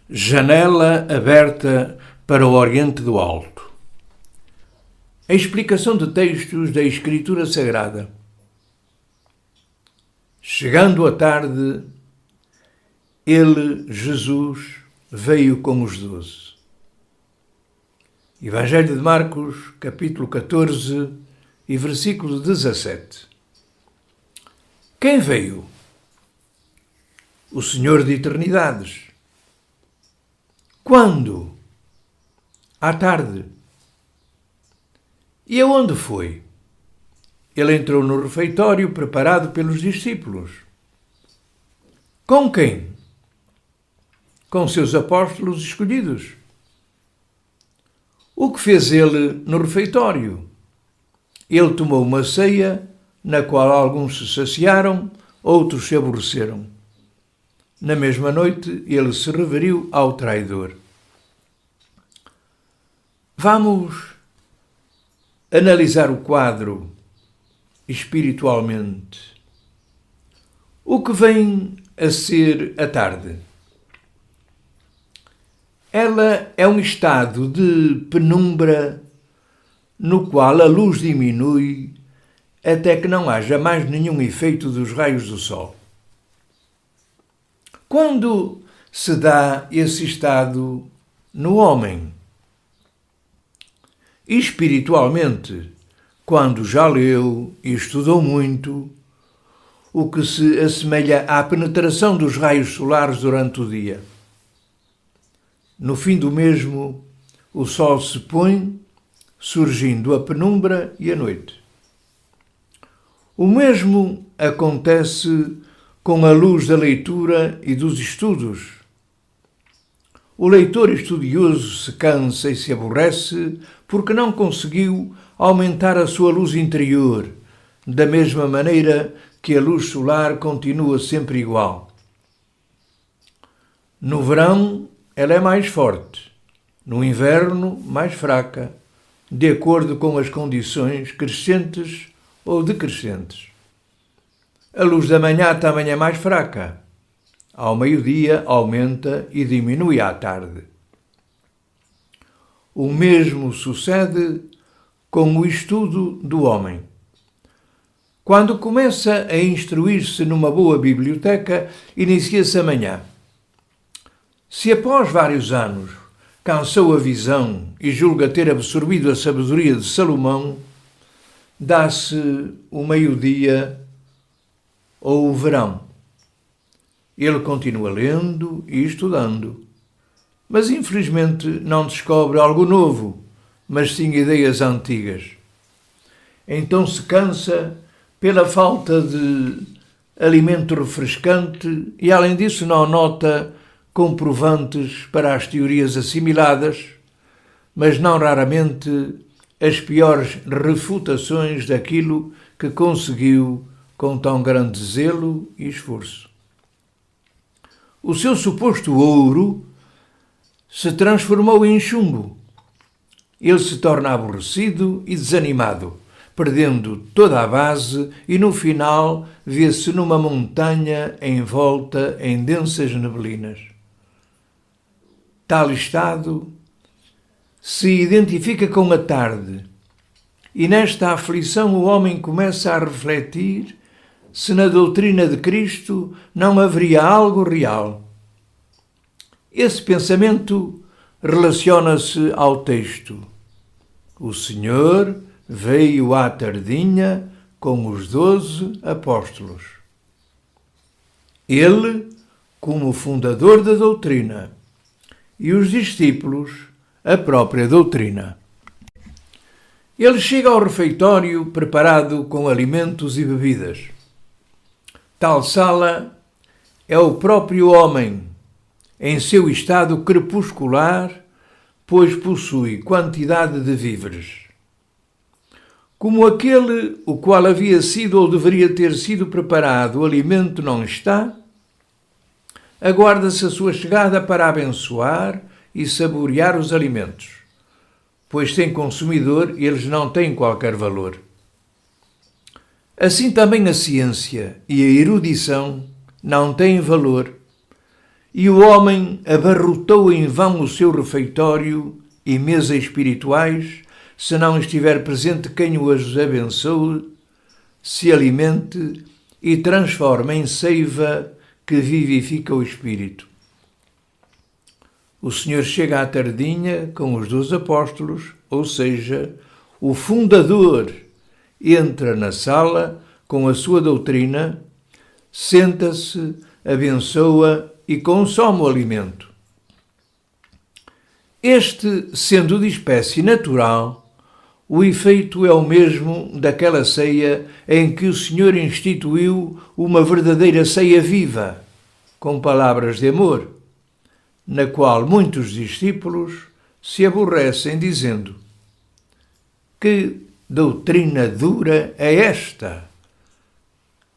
Janela aberta para o Oriente do Alto. A explicação de textos da Escritura Sagrada. Chegando a tarde, ele, Jesus, veio com os 12. Evangelho de Marcos, capítulo 14 e versículo 17. Quem veio? O Senhor de eternidades. Quando? À tarde. E aonde foi? Ele entrou no refeitório preparado pelos discípulos. Com quem? Com seus apóstolos escolhidos. O que fez ele no refeitório? Ele tomou uma ceia, na qual alguns se saciaram, outros se aborreceram. Na mesma noite, ele se referiu ao traidor. Vamos analisar o quadro espiritualmente. O que vem a ser a tarde? Ela é um estado de penumbra no qual a luz diminui até que não haja mais nenhum efeito dos raios do sol. Quando se dá esse estado no homem? Espiritualmente, quando já leu e estudou muito, o que se assemelha à penetração dos raios solares durante o dia. No fim do mesmo, o sol se põe, surgindo a penumbra e a noite. O mesmo acontece com a luz da leitura e dos estudos. O leitor estudioso se cansa e se aborrece porque não conseguiu aumentar a sua luz interior, da mesma maneira que a luz solar continua sempre igual. No verão, ela é mais forte, no inverno, mais fraca, de acordo com as condições crescentes ou decrescentes. A luz da manhã também é mais fraca. Ao meio-dia aumenta e diminui à tarde. O mesmo sucede com o estudo do homem. Quando começa a instruir-se numa boa biblioteca, inicia-se amanhã. Se após vários anos cansou a visão e julga ter absorvido a sabedoria de Salomão, dá-se o meio-dia ou o verão. Ele continua lendo e estudando, mas infelizmente não descobre algo novo, mas sim ideias antigas. Então se cansa pela falta de alimento refrescante e, além disso, não nota comprovantes para as teorias assimiladas, mas não raramente as piores refutações daquilo que conseguiu com tão grande zelo e esforço. O seu suposto ouro se transformou em chumbo. Ele se torna aborrecido e desanimado, perdendo toda a base e, no final, vê-se numa montanha envolta em densas neblinas. Tal estado se identifica com a tarde, e nesta aflição o homem começa a refletir se na doutrina de Cristo não haveria algo real. Esse pensamento relaciona-se ao texto. O Senhor veio à tardinha com os 12 apóstolos. Ele, como fundador da doutrina, e os discípulos, a própria doutrina. Ele chega ao refeitório preparado com alimentos e bebidas. Tal sala é o próprio homem, em seu estado crepuscular, pois possui quantidade de víveres. Como aquele o qual havia sido ou deveria ter sido preparado o alimento não está, aguarda-se a sua chegada para abençoar e saborear os alimentos, pois sem consumidor eles não têm qualquer valor. Assim também a ciência e a erudição não têm valor e o homem abarrotou em vão o seu refeitório e mesa espirituais, se não estiver presente quem os abençoe, se alimente e transforma em seiva que vivifica o espírito. O Senhor chega à tardinha com os 12 apóstolos, ou seja, o fundador entra na sala com a sua doutrina, senta-se, abençoa e consome o alimento. Este, sendo de espécie natural, o efeito é o mesmo daquela ceia em que o Senhor instituiu uma verdadeira ceia viva, com palavras de amor, na qual muitos discípulos se aborrecem dizendo: que doutrina dura é esta?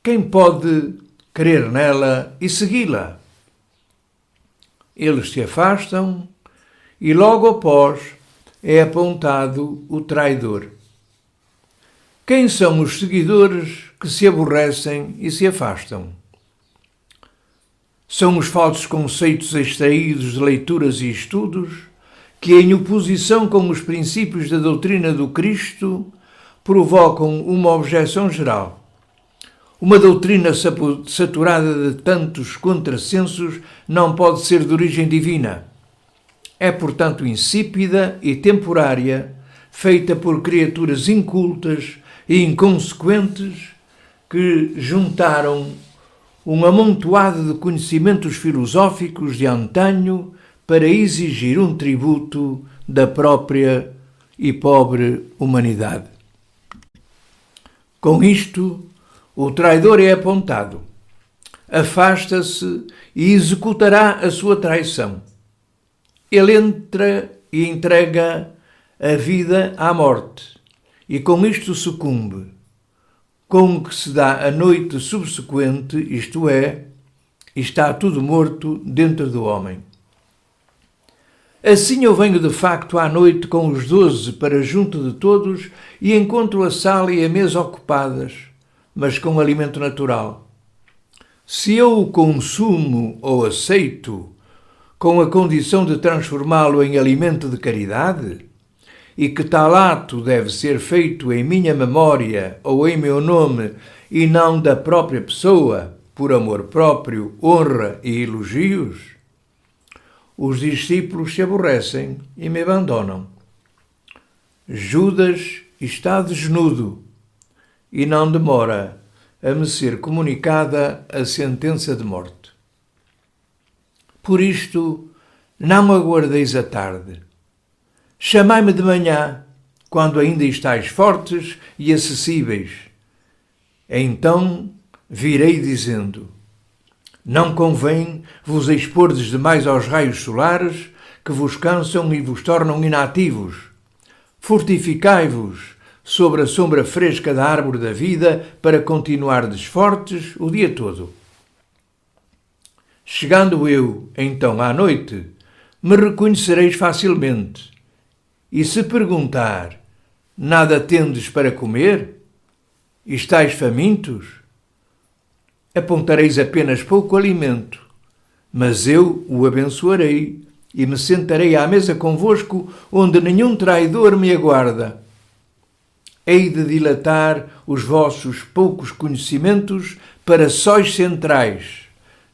Quem pode crer nela e segui-la? Eles se afastam e logo após é apontado o traidor. Quem são os seguidores que se aborrecem e se afastam? São os falsos conceitos extraídos de leituras e estudos que, em oposição com os princípios da doutrina do Cristo, provocam uma objeção geral. Uma doutrina saturada de tantos contrassensos não pode ser de origem divina. É, portanto, insípida e temporária, feita por criaturas incultas e inconsequentes que juntaram um amontoado de conhecimentos filosóficos de antanho para exigir um tributo da própria e pobre humanidade. Com isto, o traidor é apontado, afasta-se e executará a sua traição. Ele entra e entrega a vida à morte, e com isto sucumbe, com o que se dá a noite subsequente, isto é, está tudo morto dentro do homem. Assim eu venho de facto à noite com os 12 para junto de todos e encontro a sala e a mesa ocupadas, mas com alimento natural. Se eu o consumo ou aceito, com a condição de transformá-lo em alimento de caridade, e que tal ato deve ser feito em minha memória ou em meu nome e não da própria pessoa, por amor próprio, honra e elogios, os discípulos se aborrecem e me abandonam. Judas está desnudo e não demora a me ser comunicada a sentença de morte. Por isto, não aguardeis a tarde. Chamai-me de manhã, quando ainda estáis fortes e acessíveis. Então virei dizendo: não convém vos expordes demais aos raios solares, que vos cansam e vos tornam inativos. Fortificai-vos sobre a sombra fresca da árvore da vida para continuardes fortes o dia todo. Chegando eu, então, à noite, me reconhecereis facilmente. E se perguntar: nada tendes para comer? Estais famintos? Apontareis apenas pouco alimento, mas eu o abençoarei e me sentarei à mesa convosco, onde nenhum traidor me aguarda. Hei de dilatar os vossos poucos conhecimentos para sóis centrais,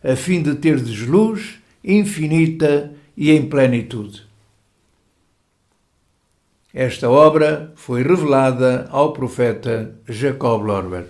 a fim de terdes luz infinita e em plenitude. Esta obra foi revelada ao profeta Jacob Lorber.